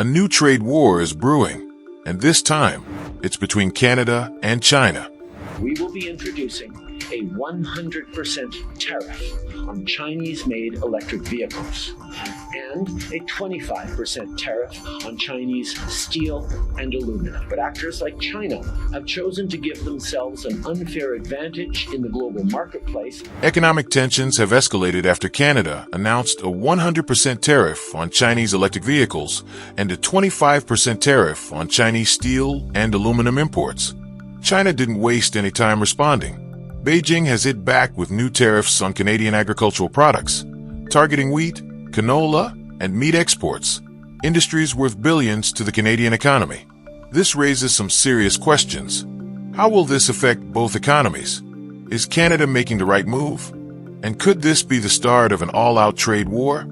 A new trade war is brewing, and this time, it's between Canada and China. We will be introducing a 100% tariff on Chinese-made electric vehicles and a 25% tariff on Chinese steel and aluminum. But actors like China have chosen to give themselves an unfair advantage in the global marketplace. Economic tensions have escalated after Canada announced a 100% tariff on Chinese electric vehicles and a 25% tariff on Chinese steel and aluminum imports. China didn't waste any time responding. Beijing has hit back with new tariffs on Canadian agricultural products, targeting wheat, canola, and meat exports, industries worth billions to the Canadian economy. This raises some serious questions. How will this affect both economies? Is Canada making the right move? And could this be the start of an all-out trade war?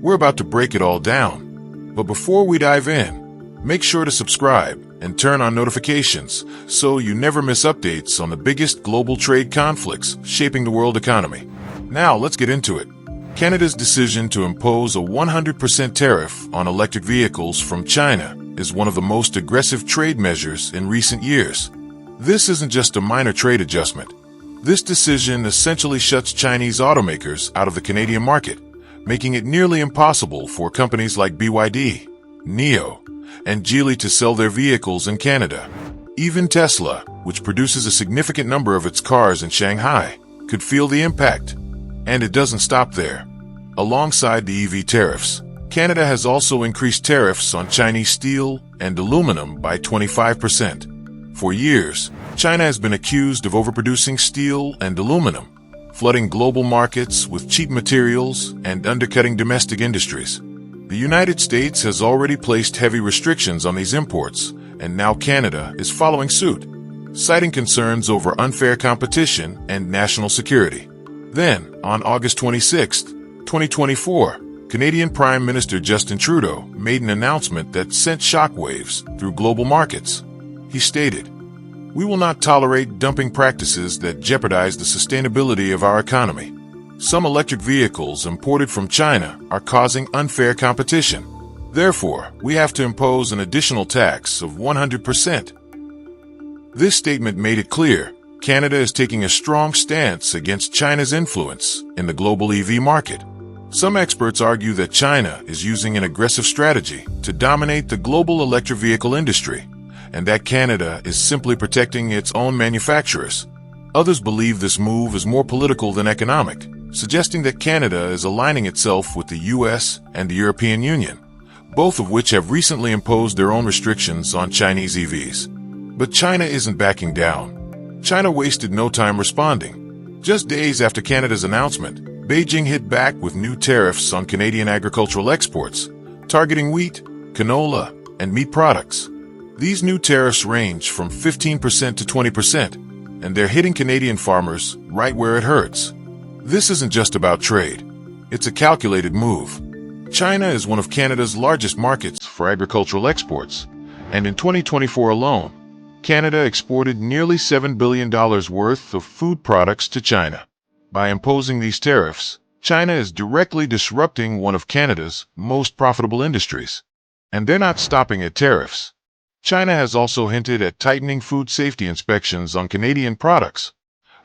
We're about to break it all down. But before we dive in, make sure to subscribe and turn on notifications so you never miss updates on the biggest global trade conflicts shaping the world economy. Now let's get into it. Canada's decision to impose a 100% tariff on electric vehicles from China is one of the most aggressive trade measures in recent years. This isn't just a minor trade adjustment. This decision essentially shuts Chinese automakers out of the Canadian market, making it nearly impossible for companies like BYD, NIO, and Geely to sell their vehicles in Canada. Even Tesla, which produces a significant number of its cars in Shanghai, could feel the impact. And it doesn't stop there. Alongside the EV tariffs, Canada has also increased tariffs on Chinese steel and aluminum by 25%. For years, China has been accused of overproducing steel and aluminum, flooding global markets with cheap materials and undercutting domestic industries. The United States has already placed heavy restrictions on these imports, and now Canada is following suit, citing concerns over unfair competition and national security. Then, on August 26, 2024, Canadian Prime Minister Justin Trudeau made an announcement that sent shockwaves through global markets. He stated, "We will not tolerate dumping practices that jeopardize the sustainability of our economy. Some electric vehicles imported from China are causing unfair competition. Therefore, we have to impose an additional tax of 100%. This statement made it clear Canada is taking a strong stance against China's influence in the global EV market. Some experts argue that China is using an aggressive strategy to dominate the global electric vehicle industry, and that Canada is simply protecting its own manufacturers. Others believe this move is more political than economic, suggesting that Canada is aligning itself with the US and the European Union, both of which have recently imposed their own restrictions on Chinese EVs. But China isn't backing down. China wasted no time responding. Just days after Canada's announcement, Beijing hit back with new tariffs on Canadian agricultural exports, targeting wheat, canola, and meat products. These new tariffs range from 15% to 20%, and they're hitting Canadian farmers right where it hurts. This isn't just about trade. It's a calculated move. China is one of Canada's largest markets for agricultural exports, and in 2024 alone, Canada exported nearly $7 billion worth of food products to China. By imposing these tariffs, China is directly disrupting one of Canada's most profitable industries. And they're not stopping at tariffs. China has also hinted at tightening food safety inspections on Canadian products,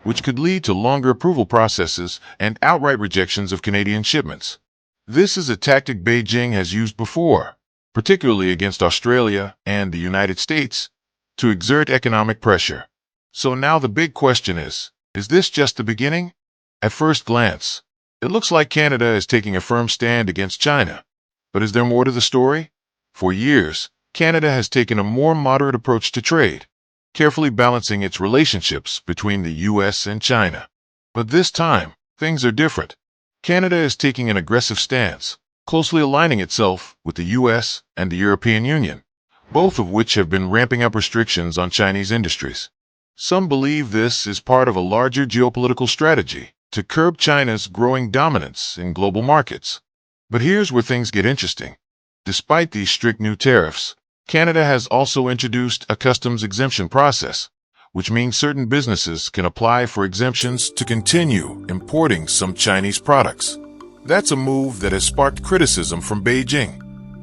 which could lead to longer approval processes and outright rejections of Canadian shipments. This is a tactic Beijing has used before, particularly against Australia and the United States, to exert economic pressure. So now the big question is this just the beginning? At first glance, it looks like Canada is taking a firm stand against China. But is there more to the story? For years, Canada has taken a more moderate approach to trade, carefully balancing its relationships between the US and China. But this time, things are different. Canada is taking an aggressive stance, closely aligning itself with the US and the European Union, both of which have been ramping up restrictions on Chinese industries. Some believe this is part of a larger geopolitical strategy to curb China's growing dominance in global markets. But here's where things get interesting. Despite these strict new tariffs, Canada has also introduced a customs exemption process, which means certain businesses can apply for exemptions to continue importing some Chinese products. That's a move that has sparked criticism from Beijing.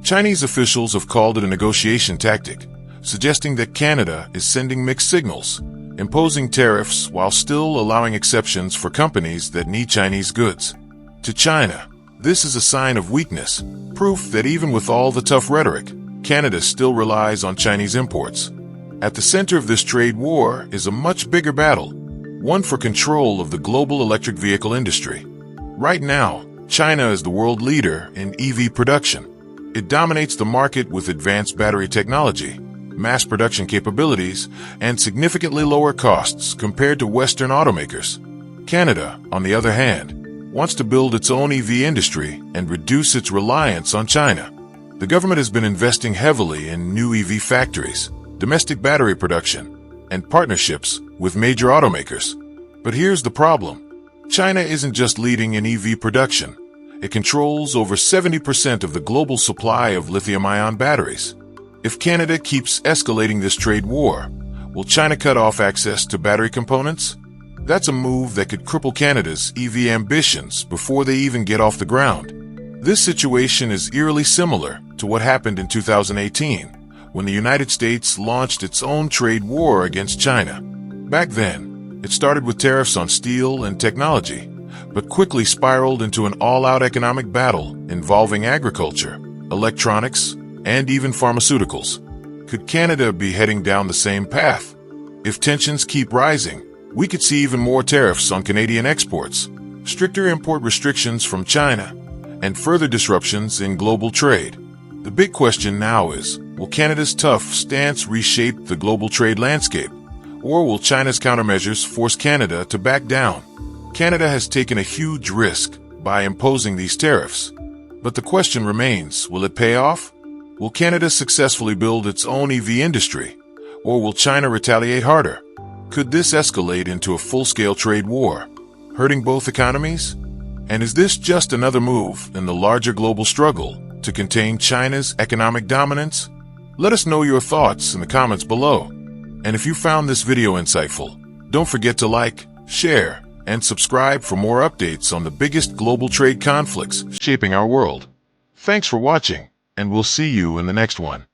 Chinese officials have called it a negotiation tactic, suggesting that Canada is sending mixed signals, imposing tariffs while still allowing exceptions for companies that need Chinese goods. To China, this is a sign of weakness, proof that even with all the tough rhetoric, Canada still relies on Chinese imports. At the center of this trade war is a much bigger battle, one for control of the global electric vehicle industry. Right now, China is the world leader in EV production. It dominates the market with advanced battery technology, mass production capabilities, and significantly lower costs compared to Western automakers. Canada, on the other hand, wants to build its own EV industry and reduce its reliance on China. The government has been investing heavily in new EV factories, domestic battery production, and partnerships with major automakers. But here's the problem. China isn't just leading in EV production. It controls over 70% of the global supply of lithium-ion batteries. If Canada keeps escalating this trade war, will China cut off access to battery components? That's a move that could cripple Canada's EV ambitions before they even get off the ground. This situation is eerily similar to what happened in 2018, when the United States launched its own trade war against China. Back then, it started with tariffs on steel and technology, but quickly spiraled into an all-out economic battle involving agriculture, electronics, and even pharmaceuticals. Could Canada be heading down the same path? If tensions keep rising, we could see even more tariffs on Canadian exports, stricter import restrictions from China, and further disruptions in global trade. The big question now is, will Canada's tough stance reshape the global trade landscape, or will China's countermeasures force Canada to back down? Canada has taken a huge risk by imposing these tariffs, but the question remains, will it pay off? Will Canada successfully build its own EV industry, or will China retaliate harder? Could this escalate into a full-scale trade war, hurting both economies? And is this just another move in the larger global struggle to contain China's economic dominance? Let us know your thoughts in the comments below. And if you found this video insightful, don't forget to like, share, and subscribe for more updates on the biggest global trade conflicts shaping our world. Thanks for watching, and we'll see you in the next one.